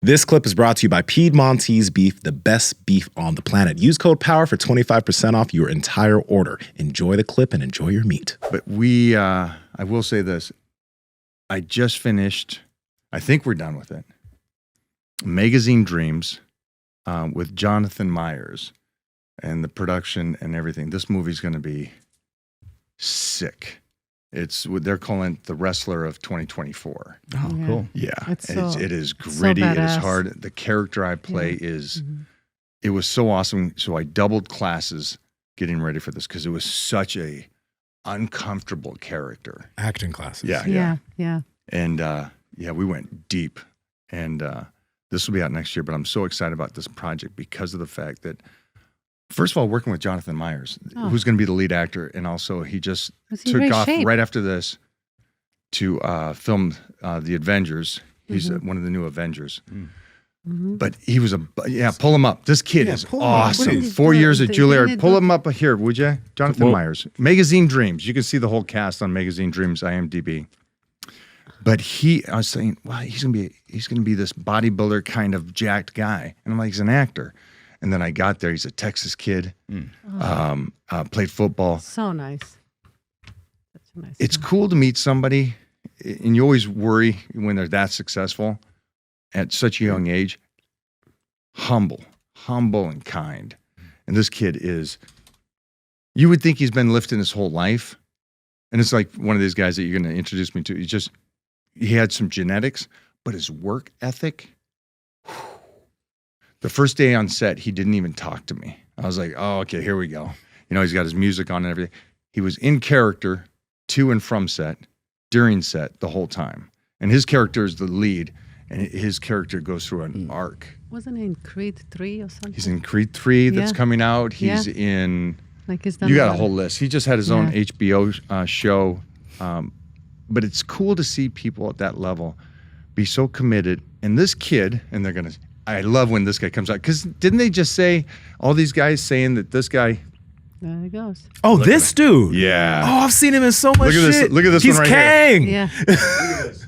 This clip is brought to you by Piedmontese Beef, the best beef on the planet. Use code POWER for 25% off your entire order. Enjoy the clip and enjoy your meat. But I will say this. I just finished, I think we're done with it, Magazine Dreams with Jonathan Myers and the production and everything. This movie's going to be sick. It's what they're calling it the wrestler of 2024. Oh, yeah. Cool. Yeah. It is gritty. So it is hard. The character I play is, it was so awesome. So I doubled classes getting ready for this because it was such a uncomfortable character. Acting classes. Yeah. And we went deep. And this will be out next year, but I'm so excited about this project because of the fact that, first of all, working with Jonathan Myers, who's going to be the lead actor, and also he just took off right after this to film The Avengers. He's one of the new Avengers. But he was pull him up. This kid is awesome. 4 years at Juilliard. Pull him up here, would you? Jonathan Myers. Magazine Dreams. You can see the whole cast on Magazine Dreams, IMDb. But I was saying, well, he's gonna be this bodybuilder kind of jacked guy. And I'm like, he's an actor. And then I got there. He's a Texas kid. Played football. So nice. Such a nice It's cool to meet somebody, and you always worry when they're that successful at such a young age. Humble and kind. And this kid is, you would think he's been lifting his whole life. And it's like one of these guys that you're going to introduce me to. He had some genetics, but his work ethic, the first day on set, he didn't even talk to me. I was like, oh, okay, here we go. He's got his music on and everything. He was in character to and from set, during set, the whole time. And his character is the lead, and his character goes through an arc. Wasn't he in Creed 3 or something? He's in Creed 3 that's coming out. He's in, you got a whole list. He just had his own HBO show. But it's cool to see people at that level be so committed. And this kid, and I love when this guy comes out, because didn't they just say, all these guys saying that this guy? There he goes. Oh, this dude. Yeah. Oh, I've seen him in so much shit. Look at this He's one right Kang. here. Yeah. Look at this.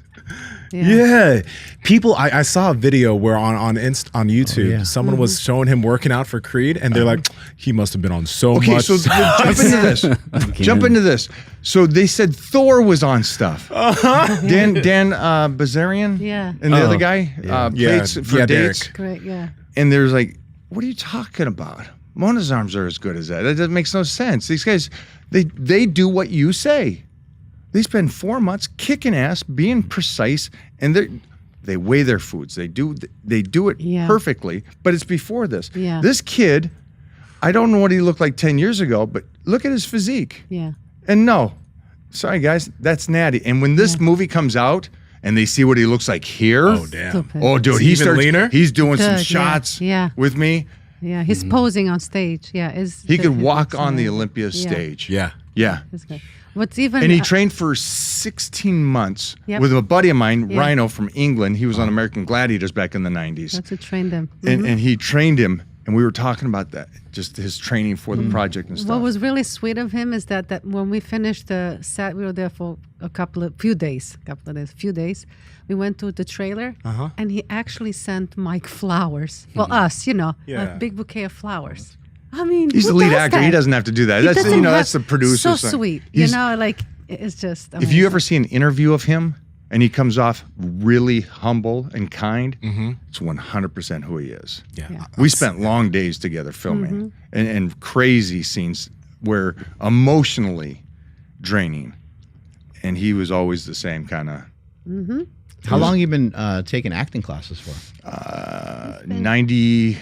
Yeah. People, I saw a video where on YouTube, someone was showing him working out for Creed, and they're like, he must have been on so much. Okay, so jump into this. So they said Thor was on stuff. Dan Bazarian, and the other guy played for Dates. Great, yeah. And there's like, what are you talking about? Mona's arms are as good as that. That makes no sense. These guys, they do what you say. They spend 4 months kicking ass, being precise, and they weigh their foods. They do it perfectly, but it's before this. Yeah. This kid, I don't know what he looked like 10 years ago, but look at his physique. Yeah. And no, sorry guys, that's natty. And when this movie comes out and they see what he looks like here, oh damn, stupid. Oh dude, he's even leaner. He's doing some shots with me. Yeah, he's posing on stage. Yeah, he could walk on the Olympia stage. Yeah. That's good. And he trained for 16 months with a buddy of mine, Rhino from England. He was on American Gladiators back in the 90s. That's what trained him. And he trained him, and we were talking about that, just his training for the project and stuff. What was really sweet of him is that when we finished the set, we were there for a few days. We went to the trailer, and he actually sent Mike flowers. Well, us, a big bouquet of flowers. I mean, he's the lead actor. He doesn't have to do that. That's that's the producer. So sweet. It's just amazing. If you ever see an interview of him and he comes off really humble and kind, it's 100% who he is. Yeah. We spent long days together filming and crazy scenes where emotionally draining, and he was always the same kind of. How long have you been taking acting classes for? 1990.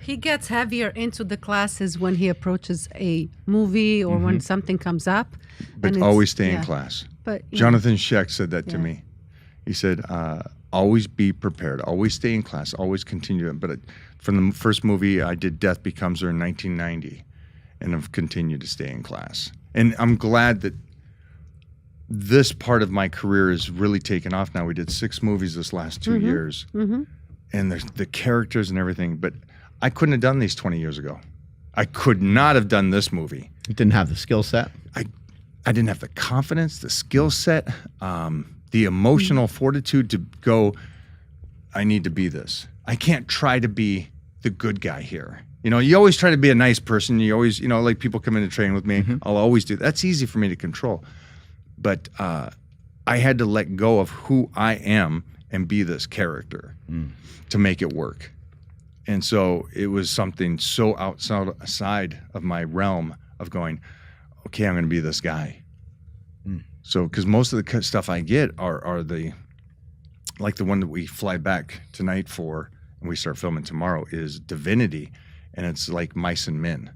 He gets heavier into the classes when he approaches a movie or when something comes up. But always stay in class. But Jonathan Scheck said that to me. He said, always be prepared. Always stay in class. Always continue. But from the first movie, I did Death Becomes Her in 1990. And I've continued to stay in class. And I'm glad that this part of my career is really taken off now. We did 6 movies this last 2 years. And there's the characters and everything. But I couldn't have done these 20 years ago. I could not have done this movie. You didn't have the skill set? I didn't have the confidence, the skill set, the emotional fortitude to go I need to be this. I can't try to be the good guy here. You know, you always try to be a nice person. You always, you know, like people come in to train with me. I'll always do that. That's easy for me to control. But I had to let go of who I am and be this character to make it work. And so it was something so outside of my realm of going, okay, I'm going to be this guy. So, because most of the stuff I get are the, like the one that we fly back tonight for, and we start filming tomorrow, is Divinity, and it's like Mice and Men.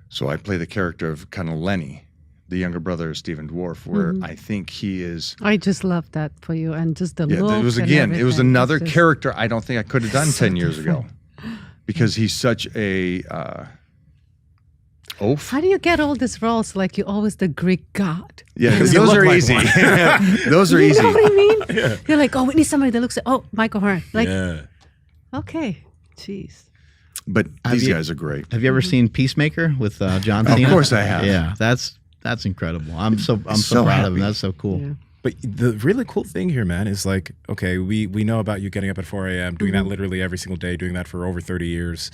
So I play the character of kind of Lenny, the younger brother of Stephen Dwarf, where I think he is. I just love that for you, and just the look. It was another character I don't think I could have done 10 years ago, because he's such a oaf. How do you get all these roles? Like you're always the Greek god. Yeah, because those are easy. Those are easy. You know what I mean? Yeah. You're like, oh, we need somebody that looks like, oh, Michael O'Hearn. Like, okay, jeez. But these guys are great. Have you ever seen Peacemaker with John Cena? Of course I have. Yeah, that's incredible. I'm so proud of him. That's so cool. Yeah. But the really cool thing here, man, is like, okay, we know about you getting up at 4 a.m., doing that literally every single day, doing that for over 30 years.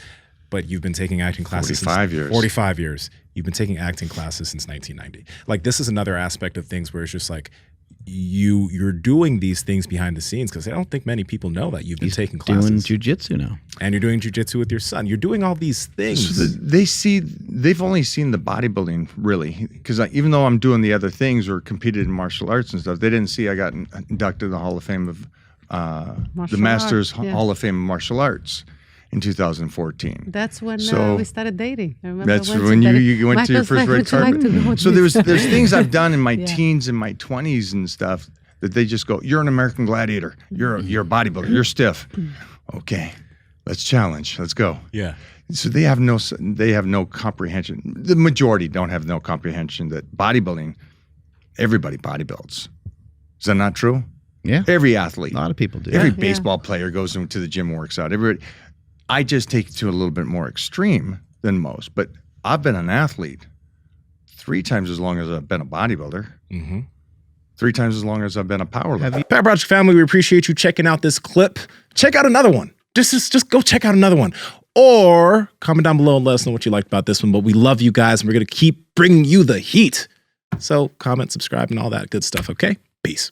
But you've been taking acting classes 45 years. 45 years. You've been taking acting classes since 1990. Like, this is another aspect of things where it's just like, you're doing these things behind the scenes, because I don't think many people know that you've been taking classes. Doing jujitsu now. And you're doing jujitsu with your son. You're doing all these things. So they've only seen the bodybuilding, really, because even though I'm doing the other things or competed in martial arts and stuff, they didn't see I got inducted in the Hall of Fame of the Masters Hall of Fame of Martial Arts in 2014. That's when we started dating. I remember that's when you went to your first red carpet. So there's things I've done in my teens and my 20s and stuff that they just go, you're an American Gladiator. You're a bodybuilder. You're stiff. Okay, let's challenge. Let's go. Yeah. So they have no comprehension. The majority don't have no comprehension that bodybuilding, everybody bodybuilds. Is that not true? Yeah. Every athlete. A lot of people do. Every baseball player goes into the gym, works out. Everybody. I just take it to a little bit more extreme than most, but I've been an athlete 3 times as long as I've been a bodybuilder. 3 times as long as I've been a powerlifter. Power Project family, we appreciate you checking out this clip. Check out another one. Just go check out another one. Or comment down below and let us know what you liked about this one. But we love you guys, and we're going to keep bringing you the heat. So comment, subscribe, and all that good stuff, okay? Peace.